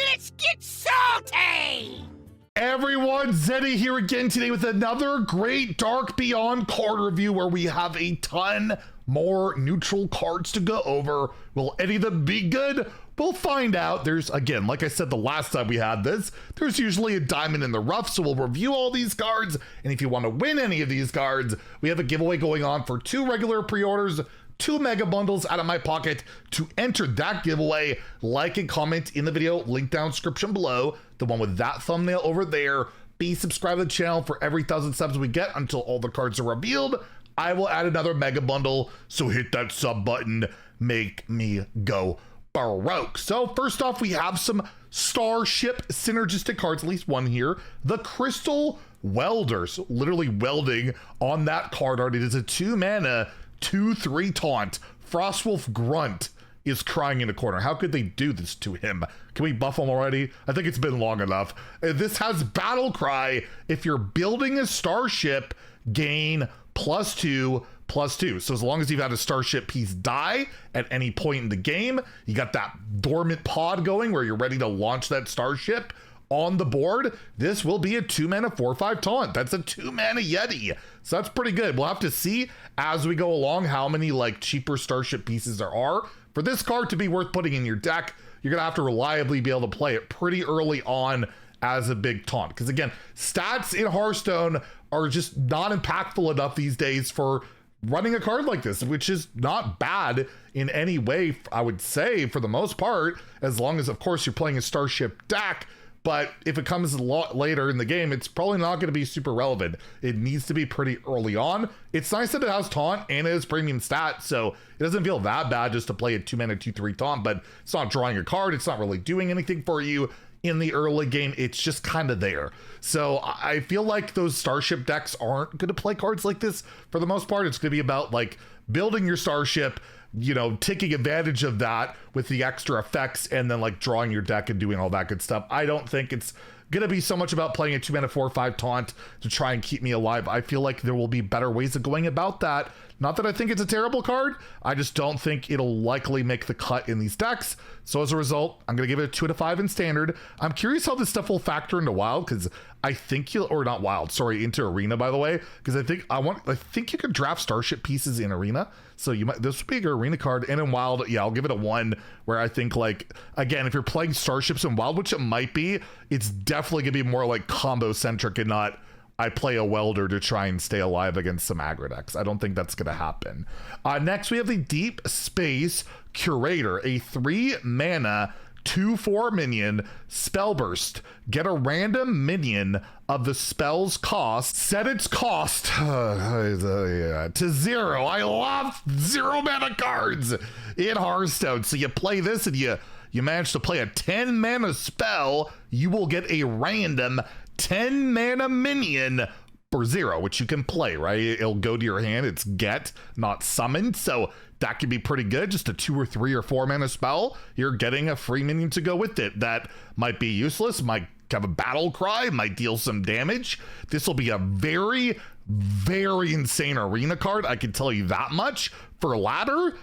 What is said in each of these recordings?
Let's get salty! Everyone, Zeddy here again today with another great Dark Beyond card review where we have a ton more neutral cards to go over. Will any of them be good? We'll find out. There's, again, like I said the last time we had this, there's usually a diamond in the rough, so we'll review all these cards, and if you want to win any of these cards, we have a giveaway going on for 2 regular pre-orders, 2 mega bundles out of my pocket. To enter that giveaway, like and comment in the video, link down description below, the one with that thumbnail over there. Be subscribed to the channel for every 1,000 subs we get until all the cards are revealed. I will add another mega bundle, so hit that sub button, make me go baroque. So first off, we have some Starship Synergistic cards, at least one here. The Crystal Welders, literally welding on that card art. It is a 2 mana 2/3 taunt. Frostwolf Grunt is crying in a corner. How could they do this to him? Can we buff him already? I think it's been long enough. This has Battle Cry. If you're building a starship, gain +2/+2. So as long as you've had a starship piece die at any point in the game, you got that dormant pod going where you're ready to launch that starship on the board. This will be a 2 mana 4/5 taunt. That's a 2 mana Yeti. So that's pretty good. We'll have to see as we go along how many like cheaper starship pieces there are. For this card to be worth putting in your deck, you're gonna have to reliably be able to play it pretty early on as a big taunt. Because again, stats in Hearthstone are just not impactful enough these days for running a card like this, which is not bad in any way, I would say, for the most part, as long as, of course, you're playing a starship deck. But if it comes a lot later in the game, it's probably not going to be super relevant. It needs to be pretty early on. It's nice that it has taunt and it has premium stats, so it doesn't feel that bad just to play a 2 mana 2/3 taunt, but it's not drawing a card. It's not really doing anything for you in the early game. It's just kind of there. So I feel like those starship decks aren't going to play cards like this for the most part. It's going to be about like building your starship, you know, taking advantage of that with the extra effects and then like drawing your deck and doing all that good stuff. I don't think it's gonna be so much about playing a 2 mana 4/5 taunt to try and keep me alive. I feel like there will be better ways of going about that. Not that I think it's a terrible card, I just don't think it'll likely make the cut in these decks. So as a result, I'm gonna give it a 2 out of 5 in standard. I'm curious how this stuff will factor into wild, because I think you'll, or not wild, sorry, into arena, by the way, because I think you could draft starship pieces in arena. So you might, this would be a good arena card. And in wild, yeah, I'll give it a 1, where I think, like, again, if you're playing starships in wild, which it might be, it's definitely gonna be more like combo centric and not I play a welder to try and stay alive against some aggro decks. I don't think that's gonna happen. Next, we have the Deep Space Curator, a 3 mana 2/4 minion spell burst. Get a random minion of the spell's cost, set its cost to 0. I love 0 mana cards in Hearthstone. So you play this and you manage to play a 10 mana spell, you will get a random 10 mana minion for 0, which you can play, right? It'll go to your hand. It's get, not summoned. So that could be pretty good. Just a 2 or 3 or 4 mana spell. You're getting a free minion to go with it. That might be useless, might have a battle cry, might deal some damage. This will be a very, very insane arena card. I can tell you that much. For ladder,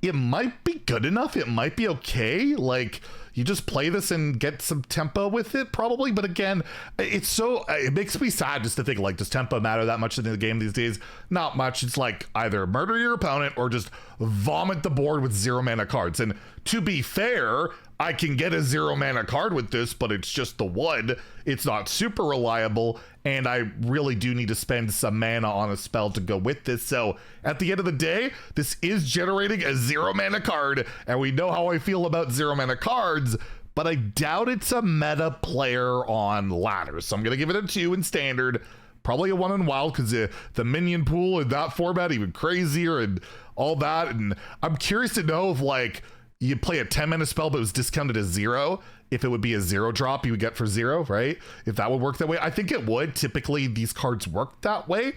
it might be good enough. It might be okay. Like, you just play this and get some tempo with it, probably. But again, it makes me sad just to think, like, does tempo matter that much in the game these days? Not much. It's like either murder your opponent or just vomit the board with 0 mana cards. And to be fair, I can get a 0 mana card with this, but it's just the 1. It's not super reliable, and I really do need to spend some mana on a spell to go with this. So at the end of the day, this is generating a 0 mana card, and we know how I feel about 0 mana cards, but I doubt it's a meta player on ladder. So I'm gonna give it a 2 in standard, probably a 1 in wild, because the minion pool in that format even crazier and all that. And I'm curious to know if, like, you play a 10 mana spell but it was discounted to 0, if it would be a 0 drop you would get for 0, right? If that would work that way. I think it would. Typically these cards work that way.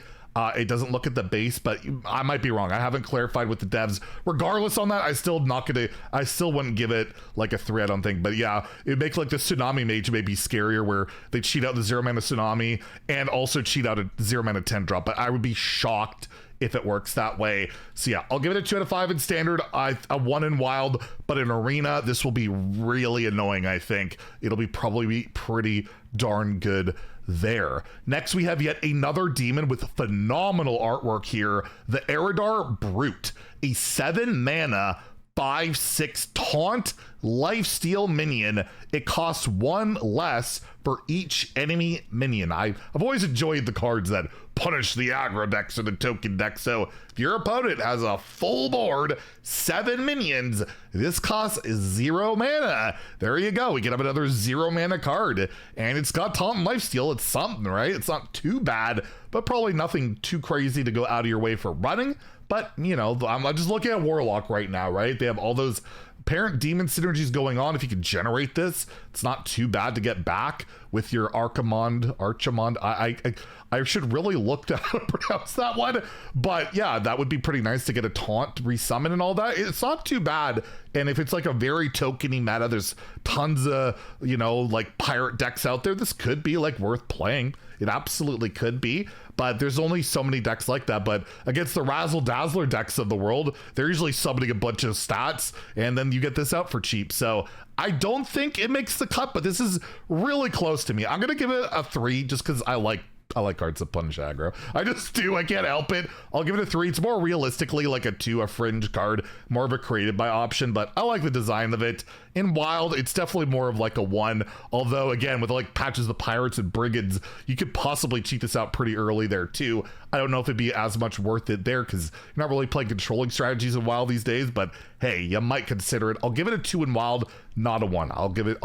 It doesn't look at the base, but I might be wrong. I haven't clarified with the devs. Regardless on that, I still wouldn't give it like a 3, I don't think. But yeah, it makes like the Tsunami Mage maybe scarier, where they cheat out the 0 mana Tsunami and also cheat out a 0 mana 10 drop. But I would be shocked if it works that way. So yeah, I'll give it a 2 out of 5 in standard, a 1 in wild, but in arena, this will be really annoying, I think. It'll be probably pretty darn good there. Next, we have yet another demon with phenomenal artwork here, the Aidar Brute, a 7 mana 5/6 taunt lifesteal minion. It costs 1 less for each enemy minion. I've always enjoyed the cards that punish the aggro decks or the token deck. So if your opponent has a full board, 7 minions, this costs 0 mana. There you go. We get up another 0 mana card, and it's got taunt and lifesteal. It's something, right? It's not too bad, but probably nothing too crazy to go out of your way for running. But, you know, I'm just looking at Warlock right now, right? They have all those parent demon synergies going on. If you can generate this, it's not too bad to get back with your Archimond. I should really look to how to pronounce that one. But yeah, that would be pretty nice to get a taunt, resummon and all that. It's not too bad. And if it's like a very tokeny meta, there's tons of, you know, like pirate decks out there, this could be like worth playing. It absolutely could be, but there's only so many decks like that. But against the Razzle Dazzler decks of the world, they're usually summoning a bunch of stats, and then you get this out for cheap. So I don't think it makes the cut, but this is really close to me. I'm going to give it a 3 just because I like cards that punish aggro. I just do. I can't help it. I'll give it a 3. It's more realistically like a 2, a fringe card, more of a created by option, but I like the design of it. In wild, it's definitely more of like a 1. Although again, with like patches of pirates and brigands, you could possibly cheat this out pretty early there too. I don't know if it'd be as much worth it there because you're not really playing controlling strategies in wild these days, but hey, you might consider it. I'll give it a 2 in wild, not a 1. I'll give it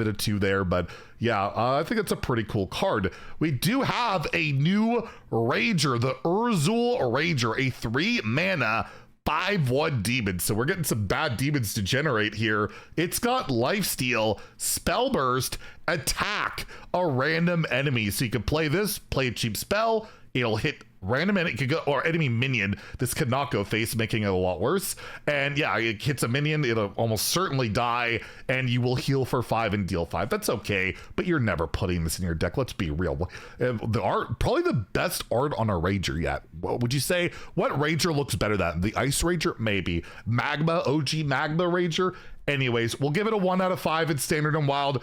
a 2 there, but yeah, I think it's a pretty cool card. We do have a new Rager, the Urzul Rager, a 3 mana 5/1 demon. So we're getting some bad demons to generate here. It's got lifesteal, spell burst, attack a random enemy. So you can play this, play a cheap spell, it'll hit random enemy, it could go, or enemy minion. This could not go face, making it a lot worse. And yeah, it hits a minion, it'll almost certainly die, and you will heal for 5 and deal 5. That's okay, but you're never putting this in your deck. Let's be real. The art, probably the best art on a Rager yet. What would you say? What Rager looks better than the Ice Rager? Maybe Magma, OG Magma Rager. Anyways, we'll give it a 1 out of 5 in standard and wild.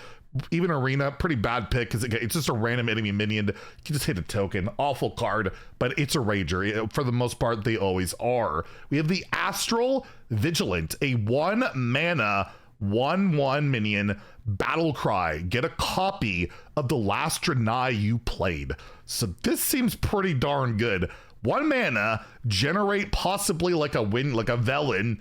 Even arena, pretty bad pick because it's just a random enemy minion. You can just hit a token. Awful card, but it's a Rager. For the most part, they always are. We have the Astral Vigilant, a 1 mana 1/1 minion battle cry. Get a copy of the last Draenei you played. So this seems pretty darn good. 1 mana, generate possibly like a Velen,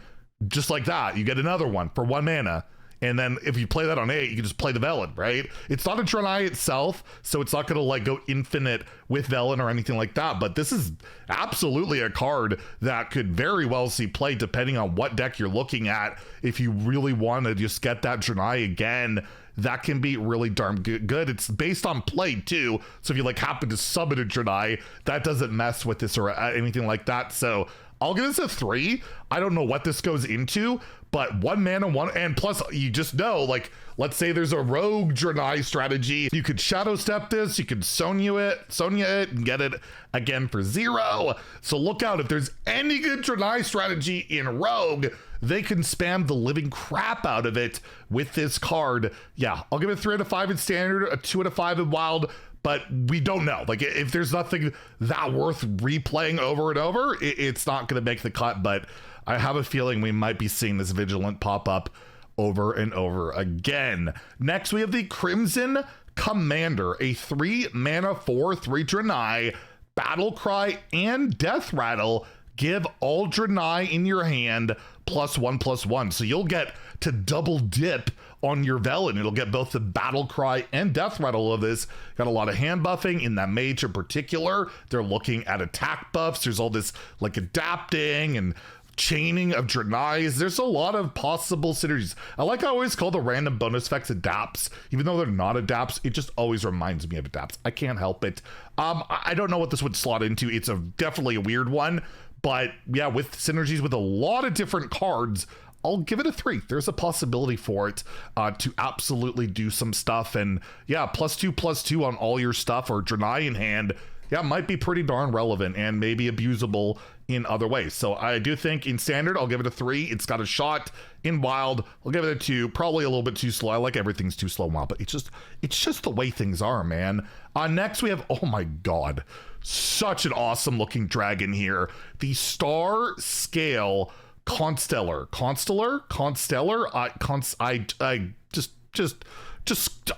just like that. You get another one for 1 mana. And then if you play that on 8, you can just play the Velen, right? It's not a Draenei itself, so it's not going to like go infinite with Velen or anything like that. But this is absolutely a card that could very well see play depending on what deck you're looking at. If you really want to just get that Draenei again, that can be really darn good. It's based on play too. So if you like happen to summon a Draenei, that doesn't mess with this or anything like that. So I'll give this a 3. I don't know what this goes into, but 1 mana, 1, and plus you just know, like, let's say there's a rogue Draenei strategy. You could Shadow Step this, you could Sonya it, and get it again for 0. So look out, if there's any good Draenei strategy in rogue, they can spam the living crap out of it with this card. Yeah, I'll give it a 3 out of 5 in standard, a 2 out of 5 in wild. But we don't know. Like, if there's nothing that worth replaying over and over, it's not going to make the cut. But I have a feeling we might be seeing this Vigilant pop up over and over again. Next, we have the Crimson Commander, a 3 mana 4/3 Draenei, Battle Cry and Death Rattle. Give all Draenei in your hand +1/+1. So you'll get to double dip on your Velen. It'll get both the Battle Cry and Death Rattle of this. Got a lot of hand buffing in that mage in particular. They're looking at attack buffs. There's all this like adapting and chaining of Draenei's. There's a lot of possible synergies. I like how I always call the random bonus effects adapts. Even though they're not adapts, it just always reminds me of adapts. I can't help it. I don't know what this would slot into. It's definitely a weird one. But yeah, with synergies with a lot of different cards, I'll give it a 3. There's a possibility for it to absolutely do some stuff. And yeah, +2/+2 on all your stuff or Draenei in hand. yeah, might be pretty darn relevant and maybe abusable in other ways. So I do think in standard, I'll give it a 3. It's got a shot. In wild, I'll give it a 2. Probably a little bit too slow. I like everything's too slow in wild, but it's just the way things are, man. Next we have, oh my God, such an awesome looking dragon here. The Star Scale Constellar.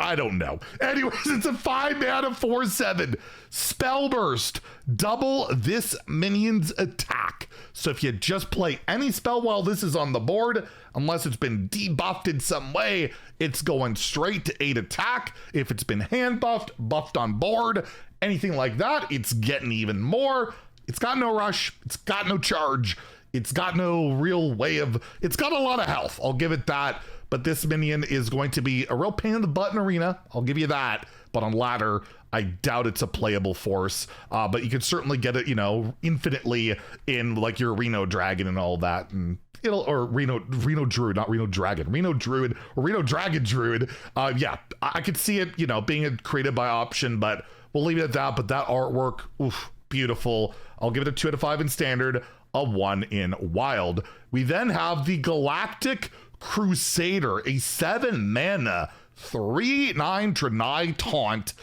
I don't know. Anyways, it's a 5 mana 4/7 spell burst. Double this minion's attack. So if you just play any spell while this is on the board, unless it's been debuffed in some way, it's going straight to 8 attack. If it's been hand buffed on board, anything like that, it's getting even more. It's got no rush. It's got no charge. It's got no real way of, it's got a lot of health. I'll give it that. But this minion is going to be a real pain in the butt in arena. I'll give you that. But on ladder, I doubt it's a playable force. But you can certainly get it, you know, infinitely in like your Reno Dragon and all that. And it'll, or Reno Druid, not Reno Dragon. Reno Druid or Reno Dragon Druid. Yeah, I could see it, you know, being created by option, but we'll leave it at that. But that artwork, oof, beautiful. I'll give it a 2 out of 5 in standard, a 1 in wild. We then have the Galactic Crusader, a 7 mana 3/9 Draenei taunt,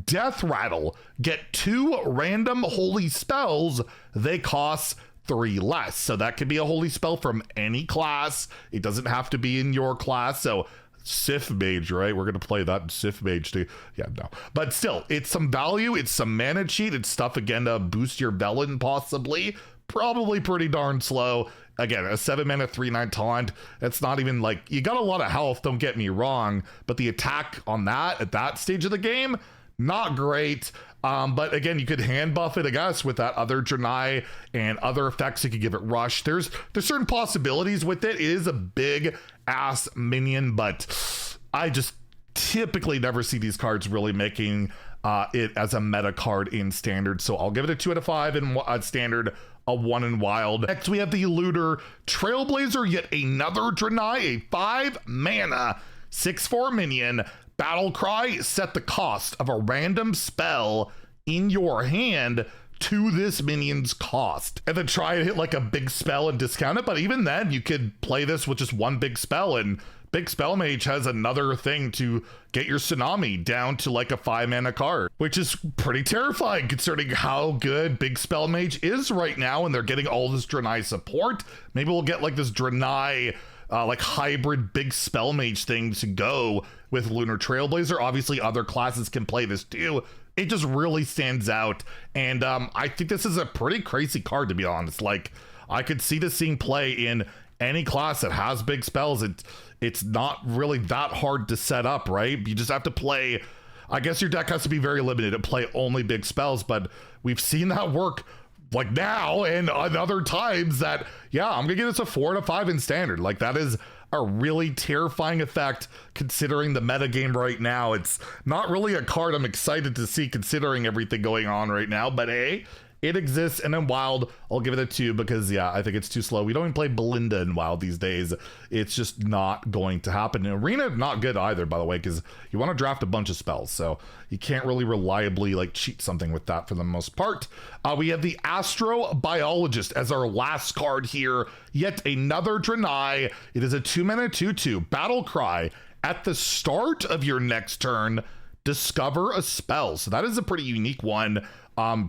death rattle. Get 2 random holy spells. They cost 3 less. So that could be a holy spell from any class. It doesn't have to be in your class. So Sith Mage, right? We're going to play that in Sith Mage too. Yeah, no. But still, it's some value. It's some mana cheat. It's stuff, again, to boost your Velen, possibly. Probably pretty darn slow. Again, a 7 mana 3/9 taunt. It's not even like, you got a lot of health, don't get me wrong, but the attack on that at that stage of the game, not great. But again, you could hand buff it, I guess, with that other Draenei and other effects. You could give it rush. There's certain possibilities with it. It is a big ass minion, but I just typically never see these cards really making it as a meta card in standard. So I'll give it a 2 out of 5 in standard, a 1 in wild. Next, we have the Lutter Trailblazer, yet another Draenei, a 5 mana 6/4 minion. Battle cry, set the cost of a random spell in your hand to this minion's cost. And then try and hit like a big spell and discount it. But even then, you could play this with just one big spell, and Big Spell Mage has another thing to get your Tsunami down to like a 5 mana card, which is pretty terrifying considering how good Big Spell Mage is right now, and they're getting all this Draenei support. Maybe we'll get like this Draenei like hybrid Big Spell Mage thing to go with Lutter Trailblazer. Obviously other classes can play this too. It just really stands out, and I think this is a pretty crazy card, to be honest. Like, I could see this seeing play in any class that has big spells. It's not really that hard to set up, right? You just have to play, I guess your deck has to be very limited and play only big spells, but we've seen that work like now and other times that, yeah, I'm gonna give this a 4 out of 5 in standard. Like, that is a really terrifying effect considering the meta game right now. It's not really a card I'm excited to see considering everything going on right now, but hey, it exists. And in wild, I'll give it a 2 because, yeah, I think it's too slow. We don't even play Belinda in wild these days. It's just not going to happen. In arena, not good either, by the way, because you want to draft a bunch of spells, so you can't really reliably like cheat something with that for the most part. We have the Astro Biologist as our last card here. Yet another Draenei. It is a 2 mana 2/2 battle cry. At the start of your next turn, discover a spell. So that is a pretty unique one.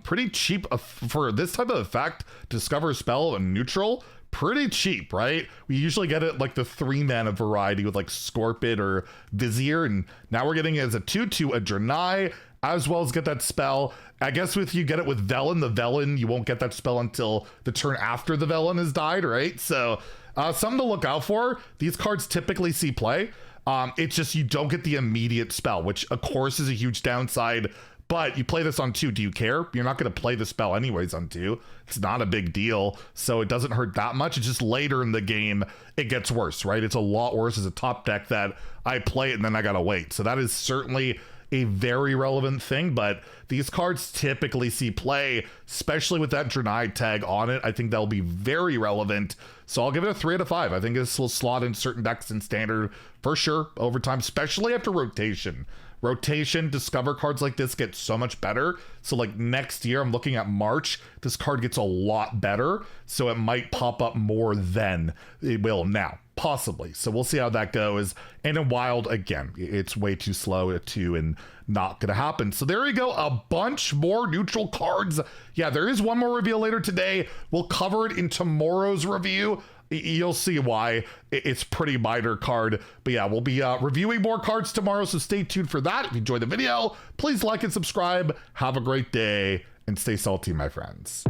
Pretty cheap for this type of effect. Discover a spell in neutral, pretty cheap, right? We usually get it like the 3 mana variety with like Scorpid or Vizier, and now we're getting it as a 2/2 a Draenei, as well as get that spell. I guess if you get it with Velen, the Velen, you won't get that spell until the turn after the Velen has died, right? So something to look out for. These cards typically see play. It's just you don't get the immediate spell, which of course is a huge downside. But you play this on 2, do you care? You're not going to play the spell anyways on 2. It's not a big deal, so it doesn't hurt that much. It's just later in the game, it gets worse, right? It's a lot worse as a top deck that I play it and then I got to wait. So that is certainly a very relevant thing, but these cards typically see play, especially with that Draenei tag on it. I think that'll be very relevant. So I'll give it a 3 out of 5. I think this will slot in certain decks in standard for sure over time, especially after rotation. Rotation, discover cards like this get so much better. So like next year, I'm looking at March, this card gets a lot better. So it might pop up more than it will now, possibly. So we'll see how that goes. And in Wild, again, it's way too slow to and not gonna happen. So there you go, a bunch more neutral cards. Yeah, there is one more reveal later today. We'll cover it in tomorrow's review. You'll see why. It's pretty minor card. But yeah, we'll be reviewing more cards tomorrow, so stay tuned for that. If you enjoyed the video, please like and subscribe. Have a great day, and stay salty, my friends.